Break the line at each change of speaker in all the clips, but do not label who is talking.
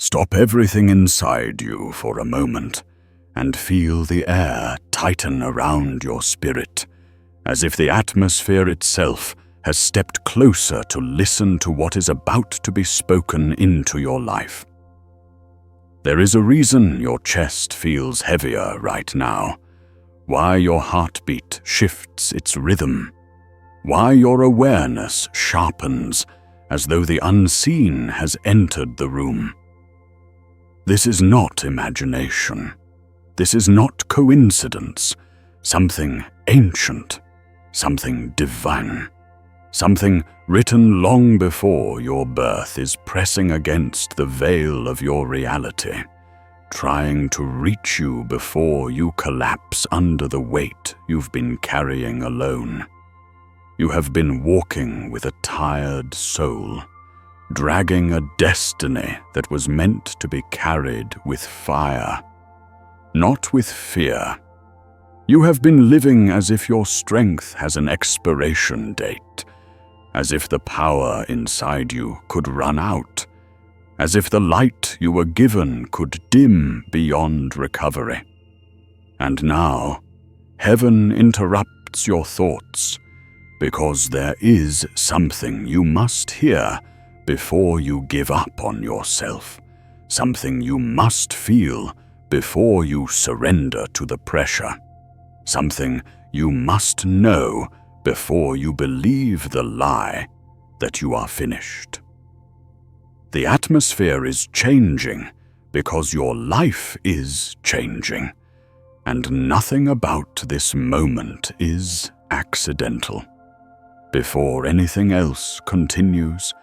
Stop everything inside you for a moment and feel the air tighten around your spirit, as if the atmosphere itself has stepped closer to listen to what is about to be spoken into your life. There is a reason your chest feels heavier right now, why your heartbeat shifts its rhythm, why your awareness sharpens as though the unseen has entered the room. This is not imagination. This is not coincidence. Something ancient, something divine, something written long before your birth is pressing against the veil of your reality, trying to reach you before you collapse under the weight you've been carrying alone. You have been walking with a tired soul, dragging a destiny that was meant to be carried with fire, not with fear. You have been living as if your strength has an expiration date, as if the power inside you could run out, as if the light you were given could dim beyond recovery. And now, heaven interrupts your thoughts, because there is something you must hear before you give up on yourself, something you must feel before you surrender to the pressure, something you must know before you believe the lie that you are finished. The atmosphere is changing because your life is changing, and nothing about this moment is accidental. Before anything else continues,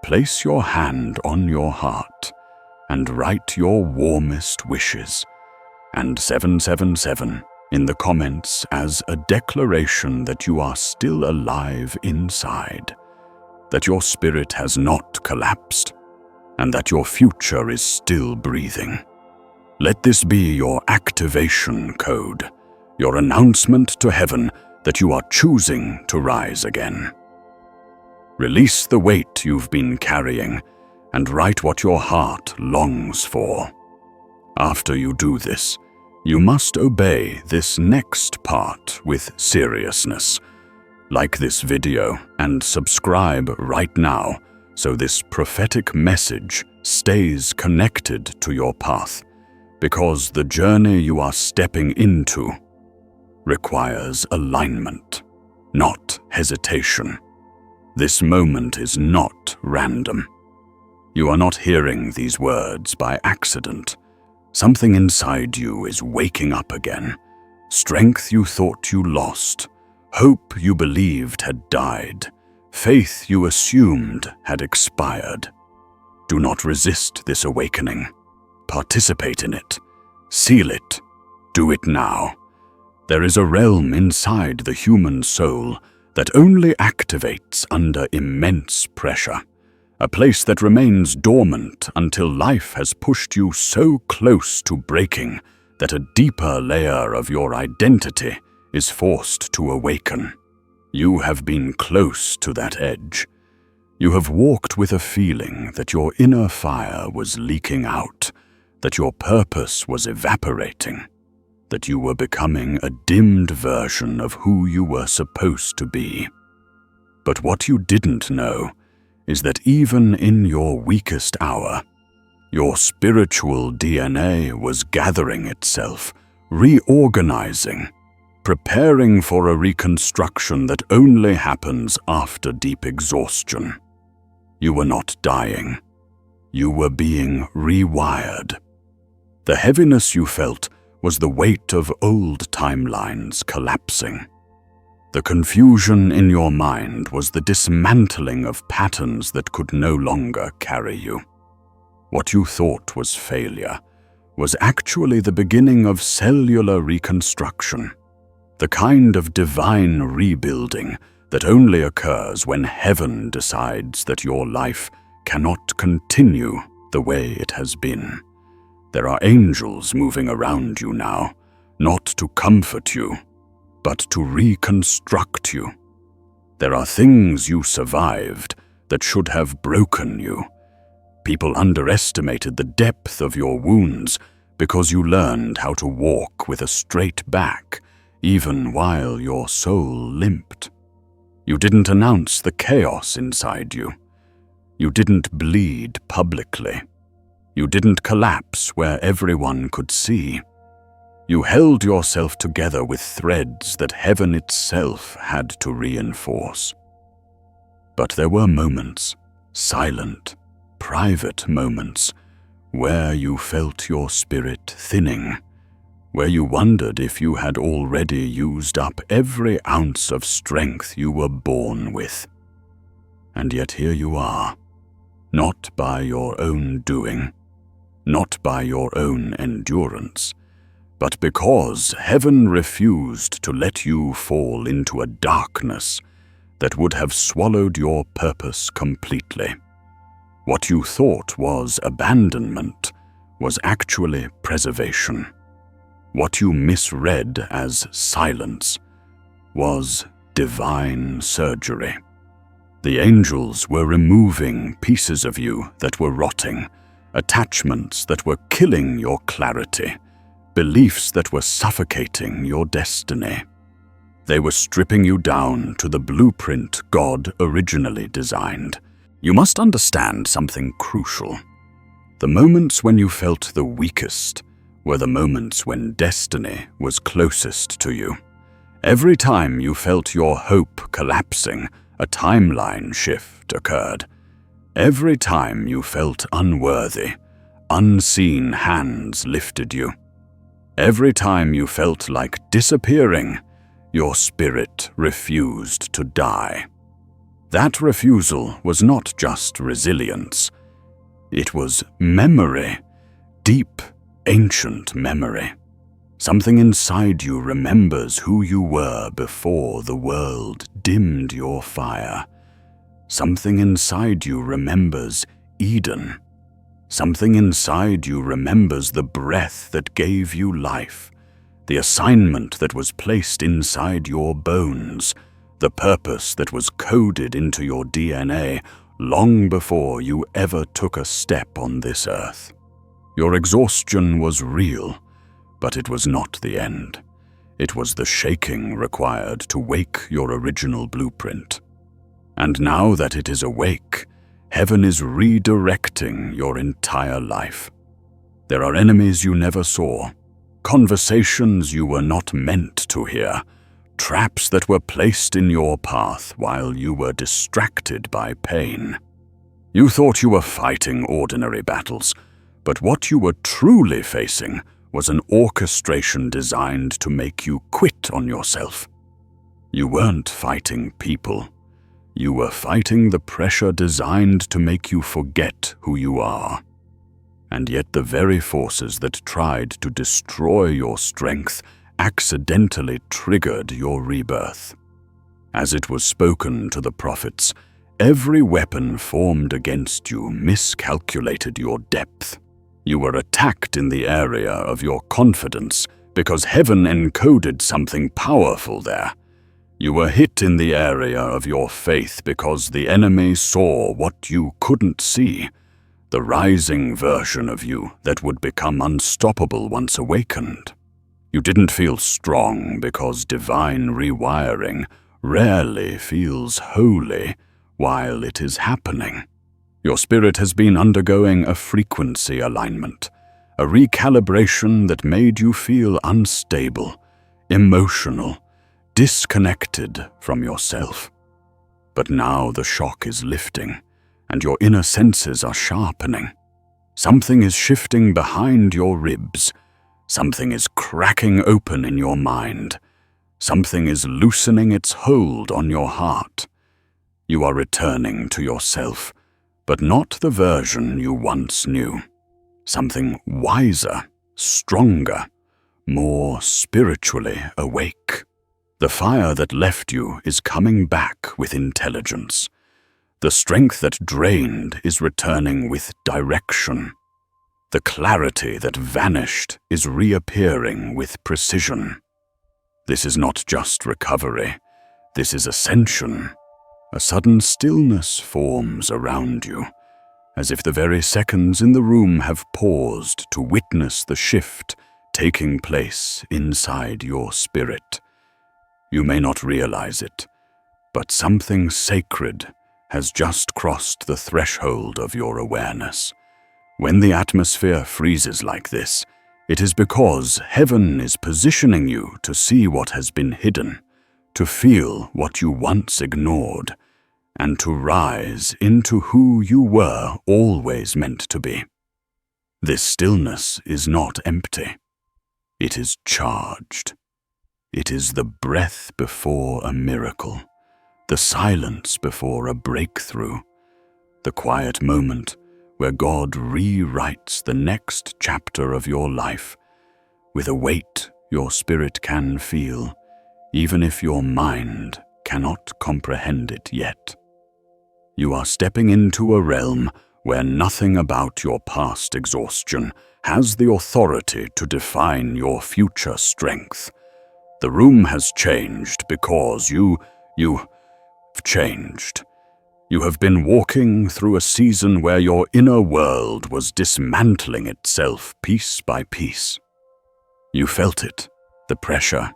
place your hand on your heart and write your warmest wishes, and 777 in the comments as a declaration that you are still alive inside, that your spirit has not collapsed, and that your future is still breathing. Let this be your activation code, your announcement to heaven that you are choosing to rise again. Release the weight you've been carrying and write what your heart longs for. After you do this, you must obey this next part with seriousness. Like this video and subscribe right now so this prophetic message stays connected to your path, because the journey you are stepping into requires alignment, not hesitation. This moment is not random. You are not hearing these words by accident. Something inside you is waking up again. Strength you thought you lost, hope you believed had died, faith you assumed had expired. Do not resist this awakening. Participate in it. Seal it. Do it now. There is a realm inside the human soul that only activates under immense pressure, a place that remains dormant until life has pushed you so close to breaking that a deeper layer of your identity is forced to awaken. You have been close to that edge. You have walked with a feeling that your inner fire was leaking out, that your purpose was evaporating, that you were becoming a dimmed version of who you were supposed to be. But what you didn't know is that even in your weakest hour, your spiritual DNA was gathering itself, reorganizing, preparing for a reconstruction that only happens after deep exhaustion. You were not dying. You were being rewired. The heaviness you felt was the weight of old timelines collapsing. The confusion in your mind was the dismantling of patterns that could no longer carry you. What you thought was failure was actually the beginning of cellular reconstruction, the kind of divine rebuilding that only occurs when heaven decides that your life cannot continue the way it has been. There are angels moving around you now, not to comfort you, but to reconstruct you. There are things you survived that should have broken you, People underestimated the depth of your wounds because you learned how to walk with a straight back, even while your soul limped. You didn't announce the chaos inside you. You didn't bleed publicly. You didn't collapse where everyone could see. You held yourself together with threads that heaven itself had to reinforce. But there were moments, silent, private moments, where you felt your spirit thinning, where you wondered if you had already used up every ounce of strength you were born with. And yet here you are, not by your own doing, not by your own endurance, but because heaven refused to let you fall into a darkness that would have swallowed your purpose completely. What you thought was abandonment was actually preservation. What you misread as silence was divine surgery. The angels were removing pieces of you that were rotting, attachments that were killing your clarity, beliefs that were suffocating your destiny. They were stripping you down to the blueprint God originally designed. You must understand something crucial. The moments when you felt the weakest were the moments when destiny was closest to you. Every time you felt your hope collapsing, a timeline shift occurred. Every time you felt unworthy, unseen hands lifted you. Every time you felt like disappearing, your spirit refused to die. That refusal was not just resilience. It was memory, deep, ancient memory. Something inside you remembers who you were before the world dimmed your fire. Something inside you remembers Eden. Something inside you remembers the breath that gave you life, the assignment that was placed inside your bones, the purpose that was coded into your DNA long before you ever took a step on this earth. Your exhaustion was real, but it was not the end. It was the shaking required to wake your original blueprint. And now that it is awake, heaven is redirecting your entire life. There are enemies you never saw, conversations you were not meant to hear, traps that were placed in your path while you were distracted by pain. You thought you were fighting ordinary battles, but what you were truly facing was an orchestration designed to make you quit on yourself. You weren't fighting people. You were fighting the pressure designed to make you forget who you are. And yet the very forces that tried to destroy your strength accidentally triggered your rebirth. As it was spoken to the prophets, every weapon formed against you miscalculated your depth. You were attacked in the area of your confidence because heaven encoded something powerful there. You were hit in the area of your faith because the enemy saw what you couldn't see, the rising version of you that would become unstoppable once awakened. You didn't feel strong because divine rewiring rarely feels holy while it is happening. Your spirit has been undergoing a frequency alignment, a recalibration that made you feel unstable, emotional, disconnected from yourself. But now the shock is lifting, and your inner senses are sharpening. Something is shifting behind your ribs. Something is cracking open in your mind. Something is loosening its hold on your heart. You are returning to yourself, but not the version you once knew. Something wiser, stronger, more spiritually awake. The fire that left you is coming back with intelligence. The strength that drained is returning with direction. The clarity that vanished is reappearing with precision. This is not just recovery, this is ascension. A sudden stillness forms around you, as if the very seconds in the room have paused to witness the shift taking place inside your spirit. You may not realize it, but something sacred has just crossed the threshold of your awareness. When the atmosphere freezes like this, it is because heaven is positioning you to see what has been hidden, to feel what you once ignored, and to rise into who you were always meant to be. This stillness is not empty. It is charged. It is the breath before a miracle, the silence before a breakthrough, the quiet moment where God rewrites the next chapter of your life with a weight your spirit can feel, even if your mind cannot comprehend it yet. You are stepping into a realm where nothing about your past exhaustion has the authority to define your future strength. The room has changed because you've changed. You have been walking through a season where your inner world was dismantling itself piece by piece. You felt it, the pressure,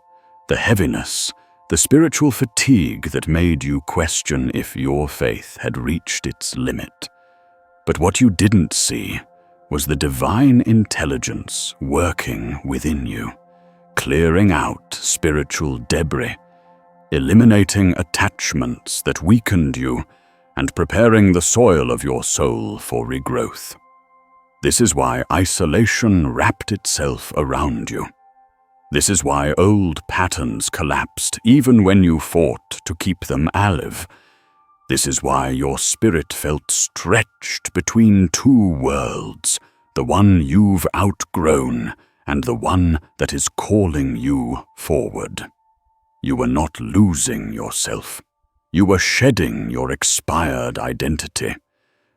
the heaviness, the spiritual fatigue that made you question if your faith had reached its limit. But what you didn't see was the divine intelligence working within you, clearing out spiritual debris, eliminating attachments that weakened you, and preparing the soil of your soul for regrowth. This is why isolation wrapped itself around you. This is why old patterns collapsed even when you fought to keep them alive. This is why your spirit felt stretched between two worlds, the one you've outgrown and the one that is calling you forward. You were not losing yourself. You were shedding your expired identity.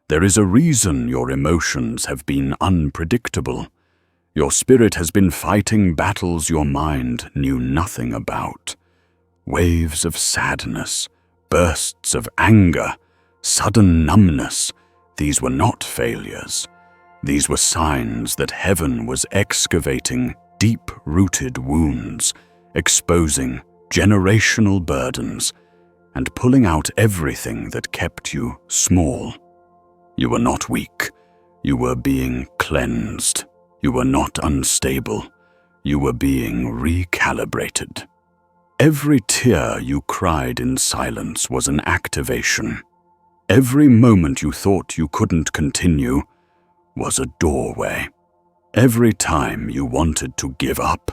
There is a reason your emotions have been unpredictable. Your spirit has been fighting battles your mind knew nothing about. Waves of sadness, bursts of anger, sudden numbness, these were not failures. These were signs that heaven was excavating deep-rooted wounds, exposing generational burdens, and pulling out everything that kept you small. You were not weak. You were being cleansed. You were not unstable. You were being recalibrated. Every tear you cried in silence was an activation. Every moment you thought you couldn't continue was a doorway. Every time you wanted to give up,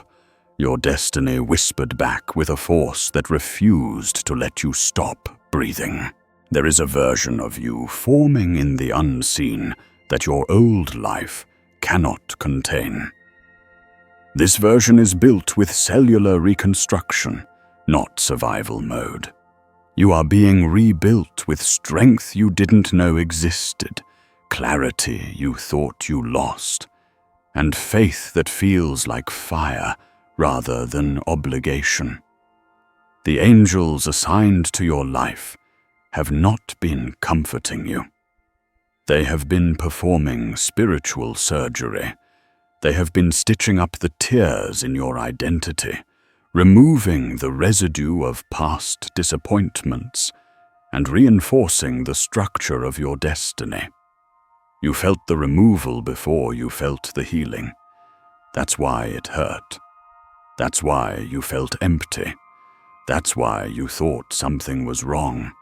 your destiny whispered back with a force that refused to let you stop breathing. There is a version of you forming in the unseen that your old life cannot contain. This version is built with cellular reconstruction, not survival mode. You are being rebuilt with strength you didn't know existed, clarity you thought you lost, and faith that feels like fire rather than obligation. The angels assigned to your life have not been comforting you. They have been performing spiritual surgery. They have been stitching up the tears in your identity, removing the residue of past disappointments, and reinforcing the structure of your destiny. You felt the removal before you felt the healing. That's why it hurt. That's why you felt empty. That's why you thought something was wrong.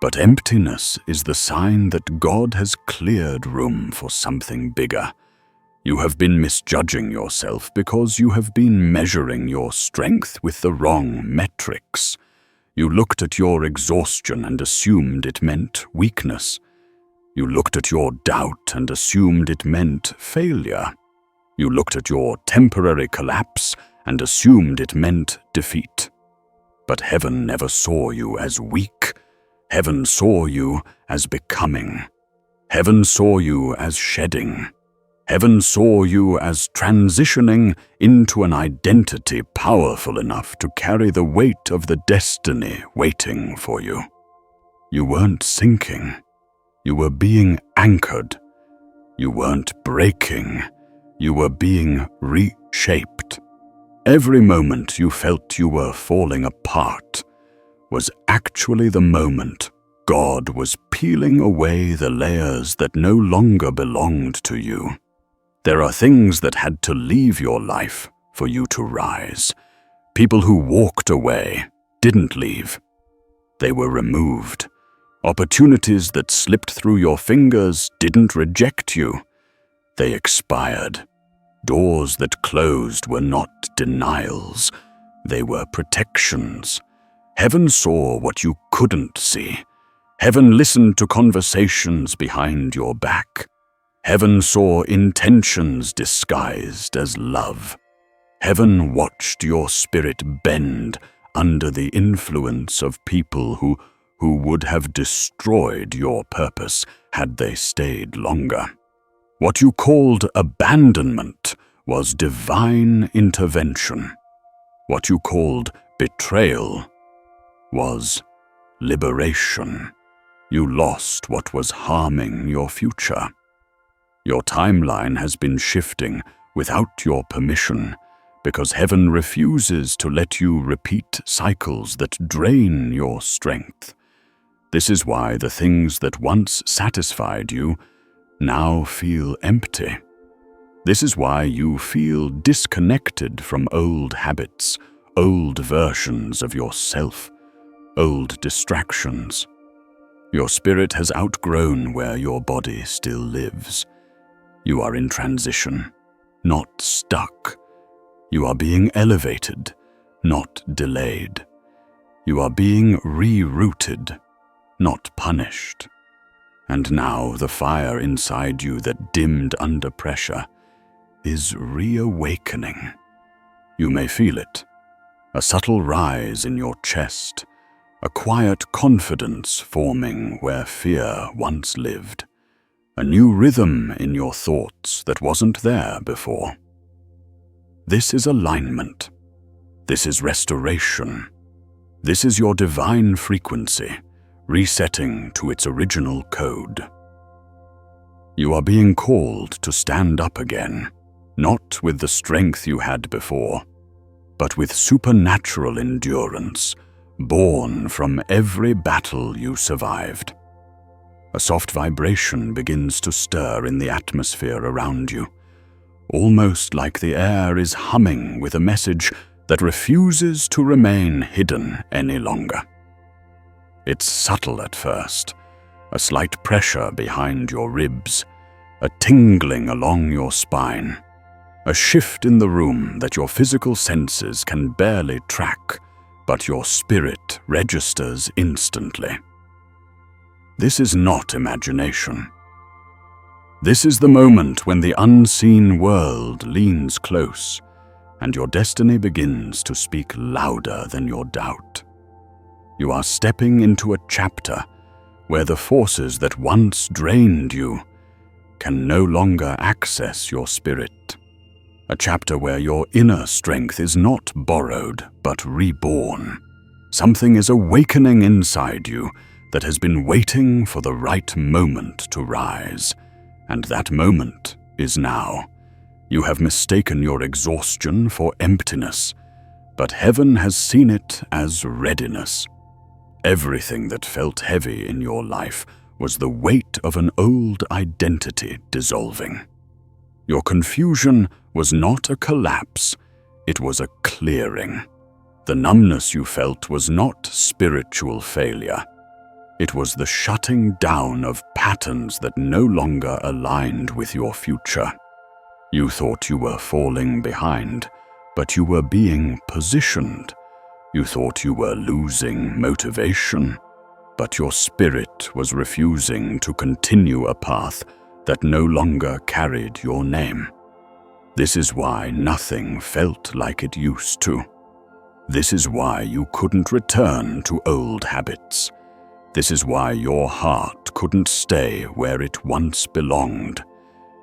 But emptiness is the sign that God has cleared room for something bigger. You have been misjudging yourself because you have been measuring your strength with the wrong metrics. You looked at your exhaustion and assumed it meant weakness. You looked at your doubt and assumed it meant failure. You looked at your temporary collapse and assumed it meant defeat. But heaven never saw you as weak. Heaven saw you as becoming. Heaven saw you as shedding. Heaven saw you as transitioning into an identity powerful enough to carry the weight of the destiny waiting for you. You weren't sinking. You were being anchored. You weren't breaking. You were being reshaped. Every moment you felt you were falling apart was actually the moment God was peeling away the layers that no longer belonged to you. There are things that had to leave your life for you to rise. People who walked away didn't leave. They were removed. Opportunities that slipped through your fingers didn't reject you. They expired. Doors that closed were not denials. They were protections. Heaven saw what you couldn't see. Heaven listened to conversations behind your back. Heaven saw intentions disguised as love. Heaven watched your spirit bend under the influence of people who would have destroyed your purpose had they stayed longer. What you called abandonment was divine intervention. What you called betrayal was liberation. You lost what was harming your future. Your timeline has been shifting without your permission because heaven refuses to let you repeat cycles that drain your strength. This is why the things that once satisfied you now feel empty. This is why you feel disconnected from old habits, old versions of yourself, old distractions. Your spirit has outgrown where your body still lives. You are in transition, not stuck. You are being elevated, not delayed. You are being rerouted, not punished. And now the fire inside you that dimmed under pressure is reawakening. You may feel it, a subtle rise in your chest, a quiet confidence forming where fear once lived, a new rhythm in your thoughts that wasn't there before. This is alignment. This is restoration. This is your divine frequency, resetting to its original code. You are being called to stand up again, not with the strength you had before, but with supernatural endurance, born from every battle you survived. A soft vibration begins to stir in the atmosphere around you, almost like the air is humming with a message that refuses to remain hidden any longer. It's subtle at first, a slight pressure behind your ribs, a tingling along your spine, a shift in the room that your physical senses can barely track, but your spirit registers instantly. This is not imagination. This is the moment when the unseen world leans close and your destiny begins to speak louder than your doubt. You are stepping into a chapter where the forces that once drained you can no longer access your spirit. A chapter where your inner strength is not borrowed but reborn. Something is awakening inside you that has been waiting for the right moment to rise, and that moment is now. You have mistaken your exhaustion for emptiness, but heaven has seen it as readiness. Everything that felt heavy in your life was the weight of an old identity dissolving. Your confusion was not a collapse, it was a clearing. The numbness you felt was not spiritual failure. It was the shutting down of patterns that no longer aligned with your future. You thought you were falling behind, but you were being positioned. You thought you were losing motivation, but your spirit was refusing to continue a path that no longer carried your name. This is why nothing felt like it used to. This is why you couldn't return to old habits. This is why your heart couldn't stay where it once belonged.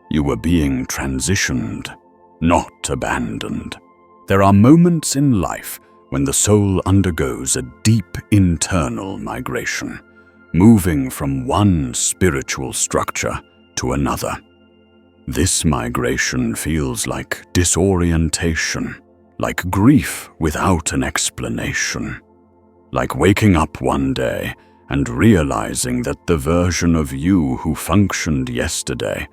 You were being transitioned, not abandoned. There are moments in life when the soul undergoes a deep internal migration, moving from one spiritual structure to another. This migration feels like disorientation, like grief without an explanation, like waking up one day and realizing that the version of you who functioned yesterday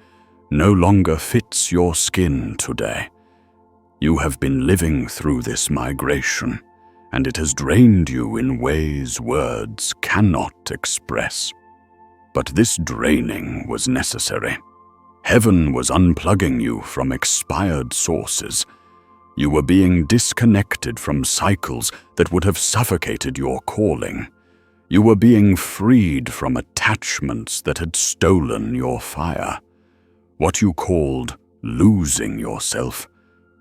no longer fits your skin today. You have been living through this migration, and it has drained you in ways words cannot express. But this draining was necessary. Heaven was unplugging you from expired sources. You were being disconnected from cycles that would have suffocated your calling. You were being freed from attachments that had stolen your fire. What you called losing yourself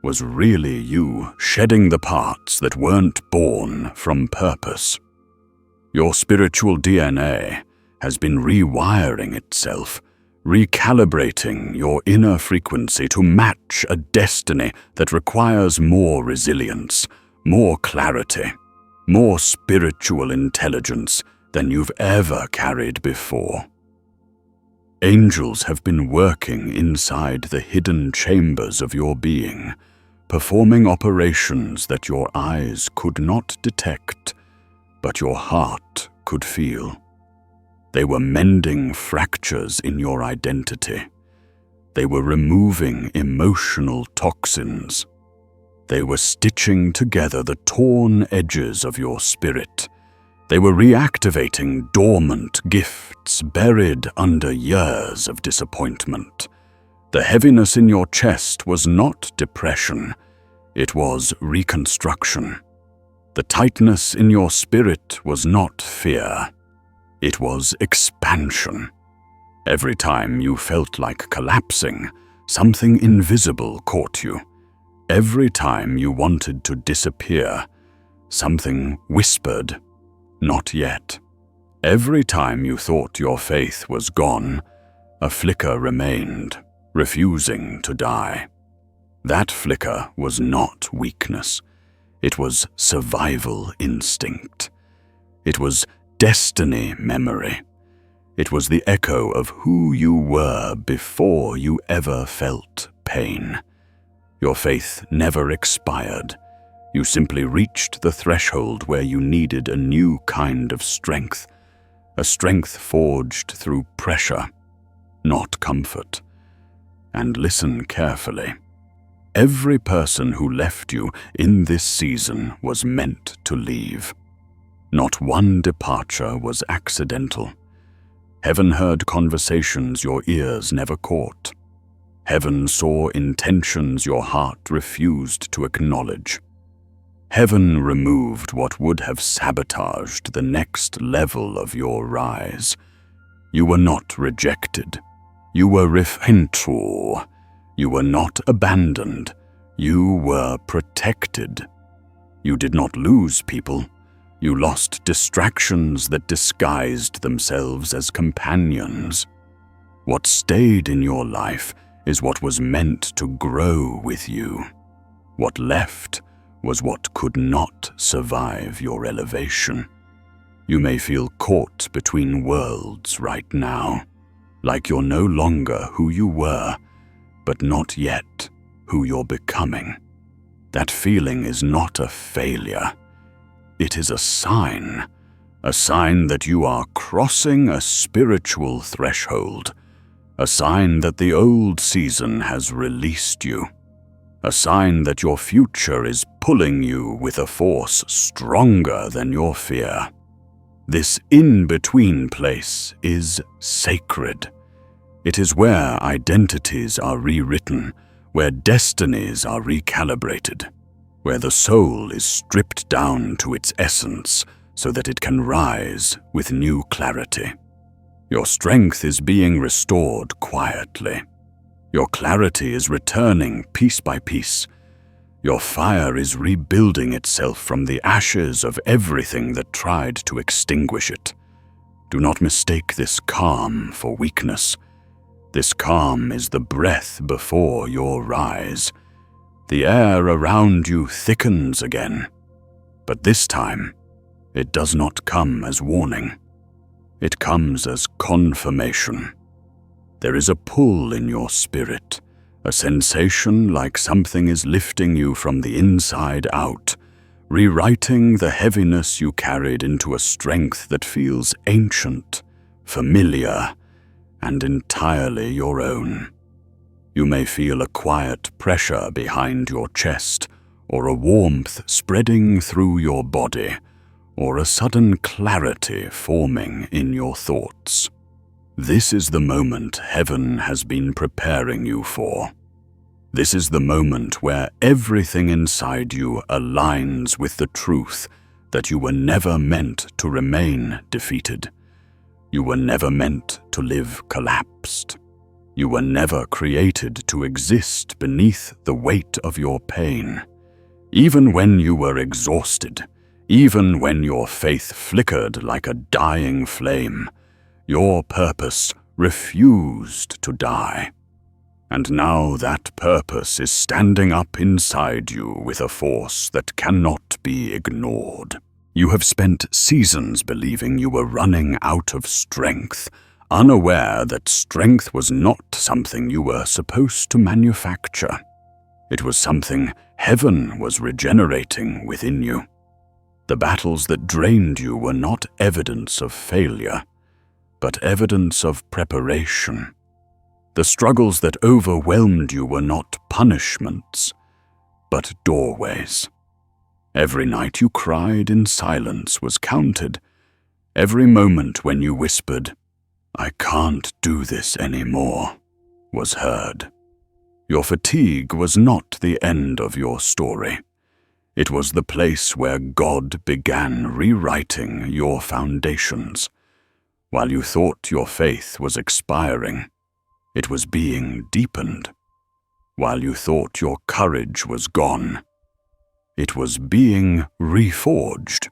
was really you shedding the parts that weren't born from purpose. Your spiritual DNA has been rewiring itself, recalibrating your inner frequency to match a destiny that requires more resilience, more clarity, more spiritual intelligence than you've ever carried before. Angels have been working inside the hidden chambers of your being, performing operations that your eyes could not detect, but your heart could feel. They were mending fractures in your identity. They were removing emotional toxins. They were stitching together the torn edges of your spirit. They were reactivating dormant gifts buried under years of disappointment. The heaviness in your chest was not depression, it was reconstruction. The tightness in your spirit was not fear, it was expansion. Every time you felt like collapsing, something invisible caught you. Every time you wanted to disappear, something whispered, "Not yet." Every time you thought your faith was gone, a flicker remained, refusing to die. That flicker was not weakness. It was survival instinct. It was destiny memory. It was the echo of who you were before you ever felt pain. Your faith never expired. You simply reached the threshold where you needed a new kind of strength, a strength forged through pressure, not comfort. And listen carefully. Every person who left you in this season was meant to leave. Not one departure was accidental. Heaven heard conversations your ears never caught. Heaven saw intentions your heart refused to acknowledge. Heaven removed what would have sabotaged the next level of your rise. You were not rejected. You were rifentu. You were not abandoned. You were protected. You did not lose people. You lost distractions that disguised themselves as companions. What stayed in your life is what was meant to grow with you. What left was what could not survive your elevation. You may feel caught between worlds right now, like you're no longer who you were, but not yet who you're becoming. That feeling is not a failure. It is a sign that you are crossing a spiritual threshold, a sign that the old season has released you, a sign that your future is pulling you with a force stronger than your fear. This in-between place is sacred. It is where identities are rewritten, where destinies are recalibrated, where the soul is stripped down to its essence so that it can rise with new clarity. Your strength is being restored quietly. Your clarity is returning piece by piece. Your fire is rebuilding itself from the ashes of everything that tried to extinguish it. Do not mistake this calm for weakness. This calm is the breath before your rise. The air around you thickens again, but this time it does not come as warning. it comes as confirmation. There is a pull in your spirit, a sensation like something is lifting you from the inside out, rewriting the heaviness you carried into a strength that feels ancient, familiar, and entirely your own. You may feel a quiet pressure behind your chest, or a warmth spreading through your body, or a sudden clarity forming in your thoughts. This is the moment heaven has been preparing you for. This is the moment where everything inside you aligns with the truth that you were never meant to remain defeated. You were never meant to live collapsed. You were never created to exist beneath the weight of your pain. Even when you were exhausted, even when your faith flickered like a dying flame, your purpose refused to die. And now that purpose is standing up inside you with a force that cannot be ignored. You have spent seasons believing you were running out of strength, unaware that strength was not something you were supposed to manufacture. It was something heaven was regenerating within you. The battles that drained you were not evidence of failure, but evidence of preparation. The struggles that overwhelmed you were not punishments, but doorways. Every night you cried in silence was counted. Every moment when you whispered, "I can't do this anymore," was heard. Your fatigue was not the end of your story. It was the place where God began rewriting your foundations. While you thought your faith was expiring, it was being deepened. While you thought your courage was gone, it was being reforged.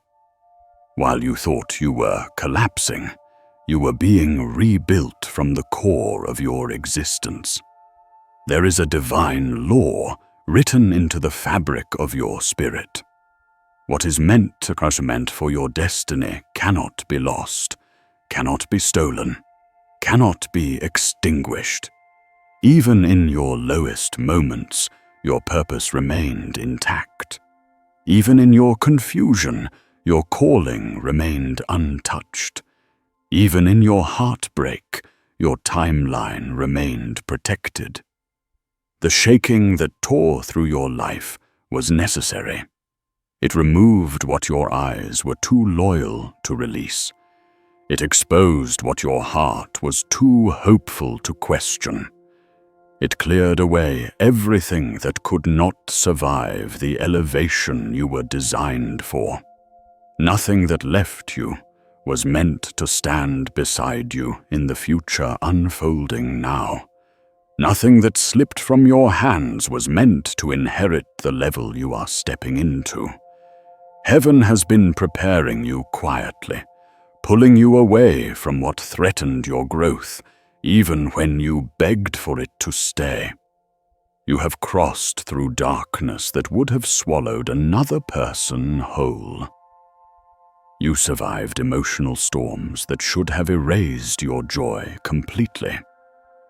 While you thought you were collapsing, you were being rebuilt from the core of your existence. There is a divine law written into the fabric of your spirit. What is meant for your destiny cannot be lost, cannot be stolen, cannot be extinguished. Even in your lowest moments, your purpose remained intact. Even in your confusion, your calling remained untouched. Even in your heartbreak, your timeline remained protected. The shaking that tore through your life was necessary. It removed what your eyes were too loyal to release. It exposed what your heart was too hopeful to question. It cleared away everything that could not survive the elevation you were designed for. Nothing that left you was meant to stand beside you in the future unfolding now. Nothing that slipped from your hands was meant to inherit the level you are stepping into. Heaven has been preparing you quietly, pulling you away from what threatened your growth, even when you begged for it to stay. You have crossed through darkness that would have swallowed another person whole. You survived emotional storms that should have erased your joy completely.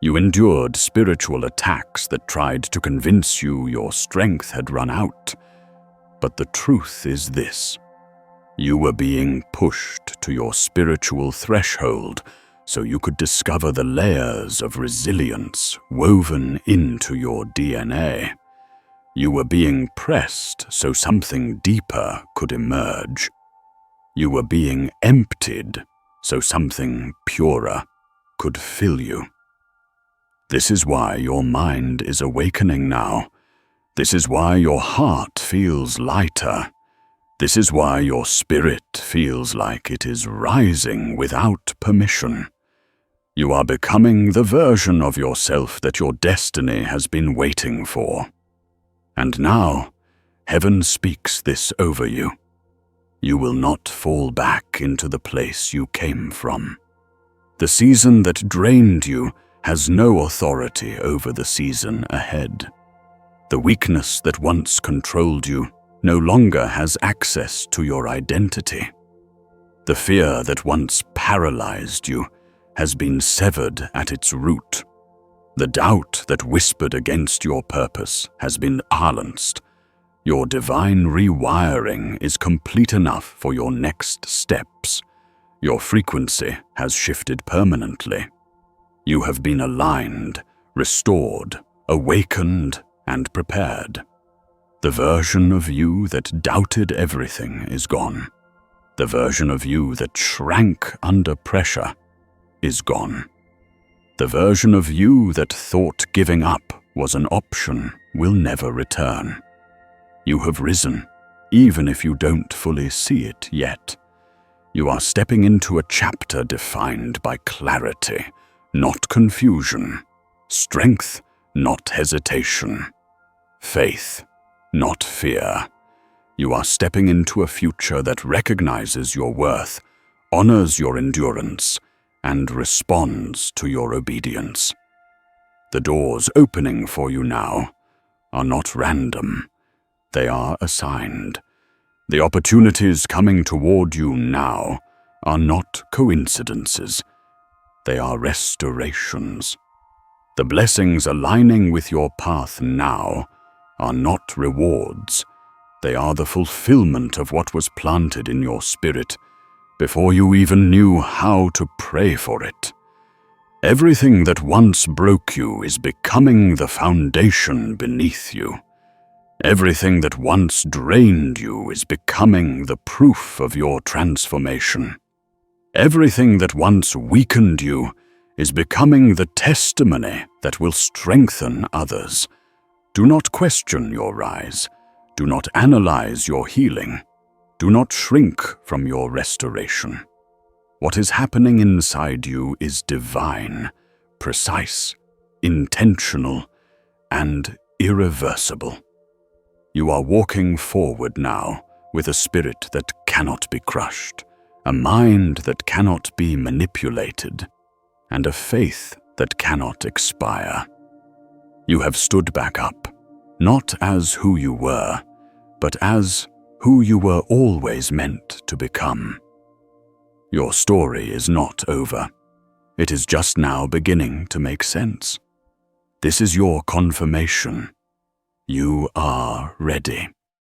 You endured spiritual attacks that tried to convince you your strength had run out. But the truth is this: you were being pushed to your spiritual threshold so you could discover the layers of resilience woven into your DNA. You were being pressed so something deeper could emerge. You were being emptied so something purer could fill you. This is why your mind is awakening now. This is why your heart feels lighter. This is why your spirit feels like it is rising without permission. You are becoming the version of yourself that your destiny has been waiting for. And now, heaven speaks this over you. You will not fall back into the place you came from. The season that drained you has no authority over the season ahead. The weakness that once controlled you no longer has access to your identity. The fear that once paralyzed you has been severed at its root. The doubt that whispered against your purpose has been silenced. Your divine rewiring is complete enough for your next steps. Your frequency has shifted permanently. You have been aligned, restored, awakened, and prepared. The version of you that doubted everything is gone. The version of you that shrank under pressure is gone. The version of you that thought giving up was an option will never return. You have risen, even if you don't fully see it yet. You are stepping into a chapter defined by clarity, not confusion, strength, not hesitation, faith, not fear. You are stepping into a future that recognizes your worth, honors your endurance, and responds to your obedience. The doors opening for you now are not random. They are assigned. The opportunities coming toward you now are not coincidences. They are restorations. The blessings aligning with your path now are not rewards. They are the fulfillment of what was planted in your spirit before you even knew how to pray for it. Everything that once broke you is becoming the foundation beneath you. Everything that once drained you is becoming the proof of your transformation. Everything that once weakened you is becoming the testimony that will strengthen others. Do not question your rise. Do not analyze your healing. Do not shrink from your restoration. What is happening inside you is divine, precise, intentional, and irreversible. You are walking forward now with a spirit that cannot be crushed, a mind that cannot be manipulated, and a faith that cannot expire. You have stood back up, not as who you were, but as who you were always meant to become. Your story is not over. It is just now beginning to make sense. This is your confirmation. You are ready.